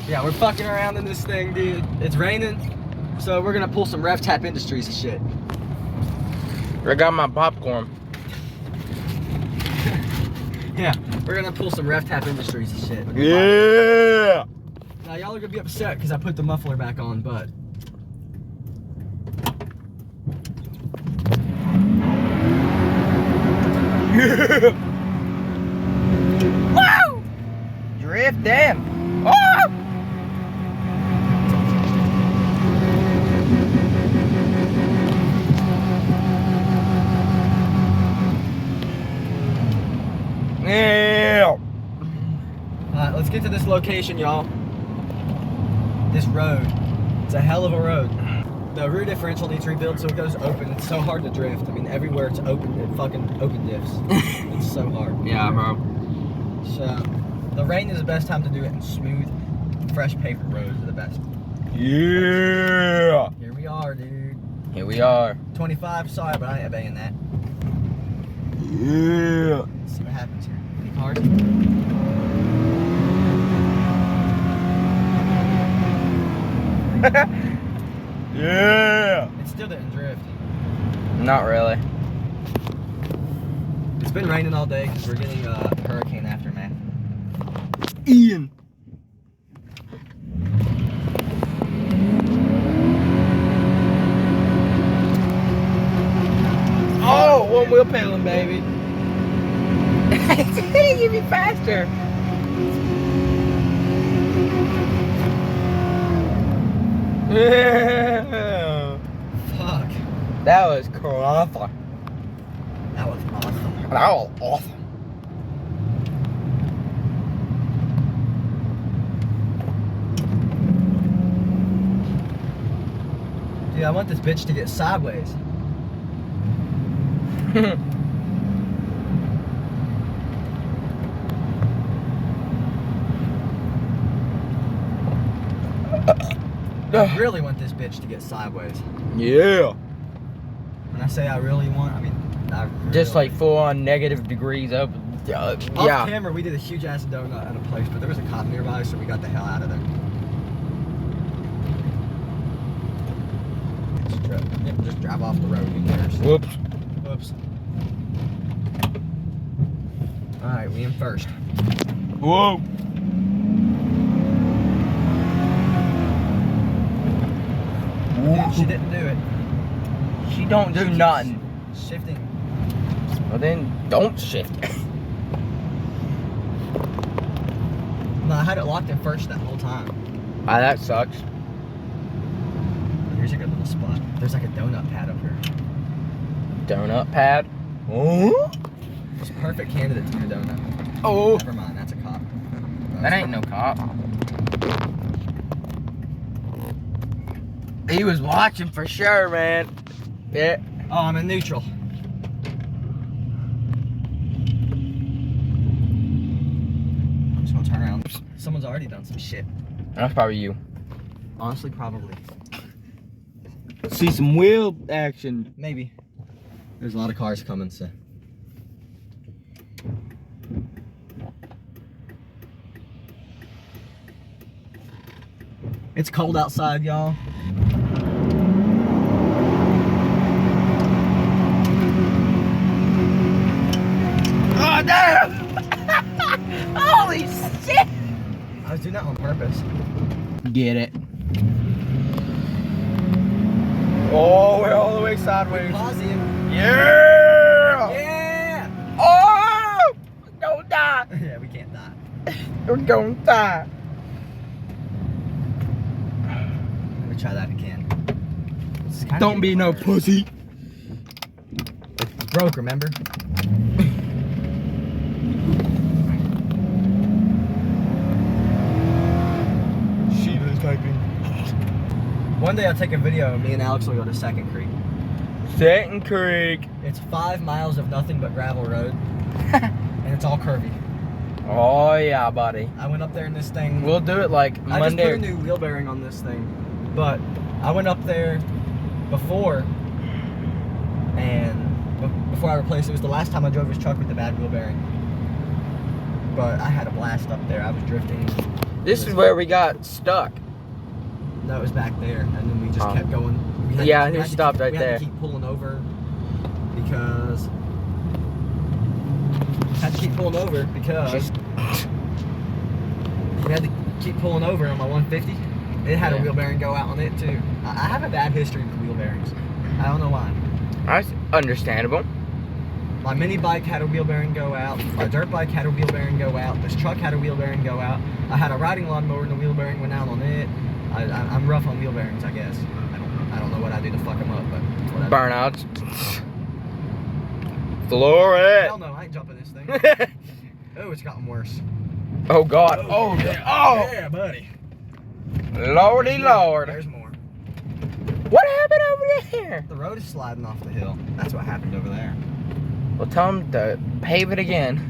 Yeah, we're fucking around in this thing, dude. It's raining, so we're gonna pull some Ref Tap Industries and shit. I got my popcorn. Yeah, we're gonna pull some Ref Tap Industries and shit. Yeah! Now, y'all are gonna be upset because I put the muffler back on, but... Yeah! Woo! Drifting! Oh! Yeah! Alright, let's get to this location, y'all. This road. It's a hell of a road. The rear differential needs rebuild so it goes open. It's so hard to drift. I mean, everywhere it's open, it fucking open diffs. It's so hard. Yeah, bro. So, the rain is the best time to do it, and smooth, fresh paved roads are the best. Yeah! Here we are, dude. Here we are. 25, sorry, but I ain't obeying that. Yeah! Let's see what happens here. Any cars? Yeah! It still didn't drift. Not really. It's been raining all day because we're getting hurricane aftermath. Ian! Oh, one wheel pedaling, baby. It's hitting you faster. Yeah. Fuck. That was awesome. That was awesome. That was awesome. Dude, I want this bitch to get sideways. I really want this bitch to get sideways. Yeah. When I say I really want, I mean I really Just like full on negative degrees up. Off Yeah. camera, we did a huge ass donut at a place, but there was a cop nearby, so we got the hell out of there. Just drive off the road. Who cares? Whoops. Whoops. All right, we in first. Whoa. Dude, she didn't do it. She don't do nothing. Shifting. Well then, don't shift. No, I had it locked in first that whole time. Ah, that sucks. Here's a good little spot. There's like a donut pad up here. Donut pad. Oh. It's a perfect candidate to do a donut. Oh. Never mind, that's a cop. That ain't no cop. He was watching for sure, man. Yeah. Oh, I'm in neutral. I'm just gonna turn around. Someone's already done some shit. That's probably you. Honestly, probably. See some wheel action. Maybe. There's a lot of cars coming, so. It's cold outside, y'all. Oh, damn! Holy shit! I was doing that on purpose. Get it. Oh, we're all the way sideways. Pausing. Yeah! Yeah! Oh! Don't die. Yeah, we can't die. We're gonna die. Let me try that again. Don't be no pussy. It's broke, remember? Sheila's typing. One day I'll take a video of me and Alex will go to Second Creek. Second Creek. It's 5 miles of nothing but gravel road. And it's all curvy. Oh yeah, buddy. I went up there in this thing. We'll do it like I just Monday. put a new wheel bearing on this thing. But I went up there before, and before I replaced it, was the last time I drove his truck with the bad wheel bearing. But I had a blast up there. I was drifting. This is where we got stuck. No, it was back there, and then we just kept going. Yeah, he stopped right there. We had to keep pulling over because. Had to keep pulling over because. We had to keep pulling over on my 150. It had a wheel bearing go out on it too. I have a bad history with wheel bearings. I don't know why. That's understandable. My mini bike had a wheel bearing go out. My dirt bike had a wheel bearing go out. This truck had a wheel bearing go out. I had a riding lawnmower and the wheel bearing went out on it. I'm rough on wheel bearings, I guess. I don't know what I do to fuck them up, but whatever. Burnouts. Floor it. Hell no, I ain't jumping this thing. Oh, it's gotten worse. Oh God. Oh yeah. Oh. Yeah, buddy. Lordy Lord. There's more. What happened over there? The road is sliding off the hill. That's what happened over there. Well, tell him to pave it again.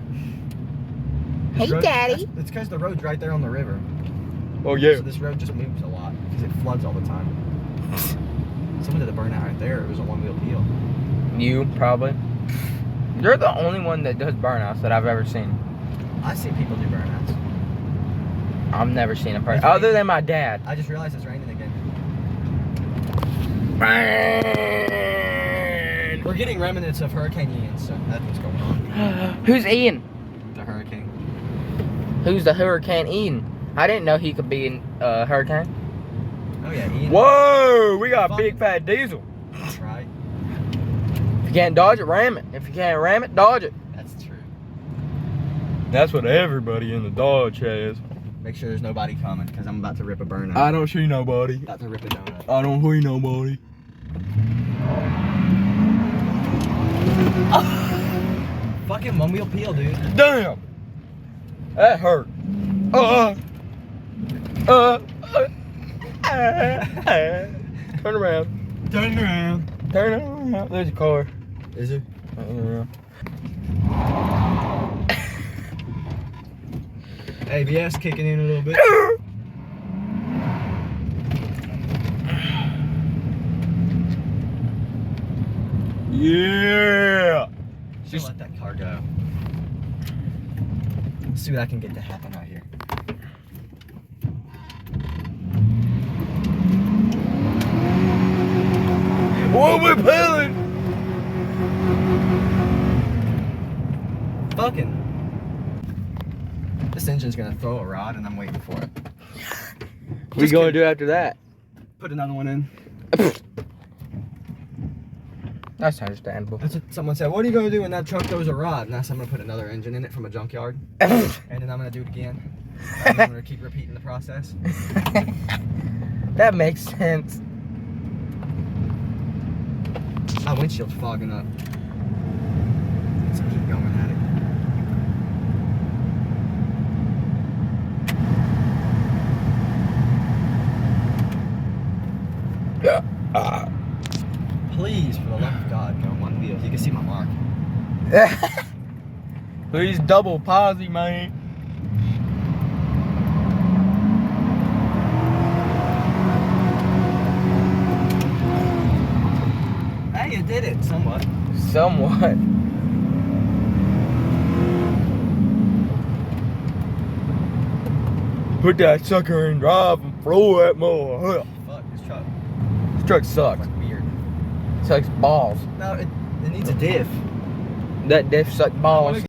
This Hey, road, Daddy. It's because the road's right there on the river. Oh yeah. So this road just moves a lot because it floods all the time. Someone did a burnout right there. It was a one-wheel peel. You probably. You're the only one that does burnouts that I've ever seen. I see people do burnouts. I've never seen a person other than my dad. I just realized it's raining again. We're getting remnants of Hurricane Ian, so that's what's going on. Who's Ian? The hurricane. Who's the Hurricane Ian? I didn't know he could be in hurricane. Oh yeah, Ian. Whoa, we got a big fat diesel. That's right. If you can't dodge it, ram it. If you can't ram it, dodge it. That's true. That's what everybody in the Dodge has. Make sure there's nobody coming, because I'm about to rip a burnout. I don't see nobody. About to rip a donut. I don't see nobody. Oh. Fucking one-wheel peel, dude. Damn! That hurt. Turn around. Turn around. Turn around. There's a car. Is it? ABS kicking in a little bit. Yeah! Just let that car go. Let's see what I can get to happen right here. What we peeling? Fucking. This engine's gonna throw a rod and I'm waiting for it. What are you gonna do after that? Put another one in. That's understandable. That's what someone said. What are you gonna do when that truck throws a rod? And I said I'm gonna put another engine in it from a junkyard. And then I'm gonna do it again. And I'm gonna keep repeating the process. That makes sense. My windshield's fogging up. So keep going at it. Yeah. Please, for the love of God, go on one wheel. You can see my mark. Please double posi, man. Hey, you did it, somewhat. Somewhat. Put that sucker in drive and throw that more. Fuck, this truck. This truck sucks. It's weird. Sucks balls. No, it needs a diff. That diff sucked balls.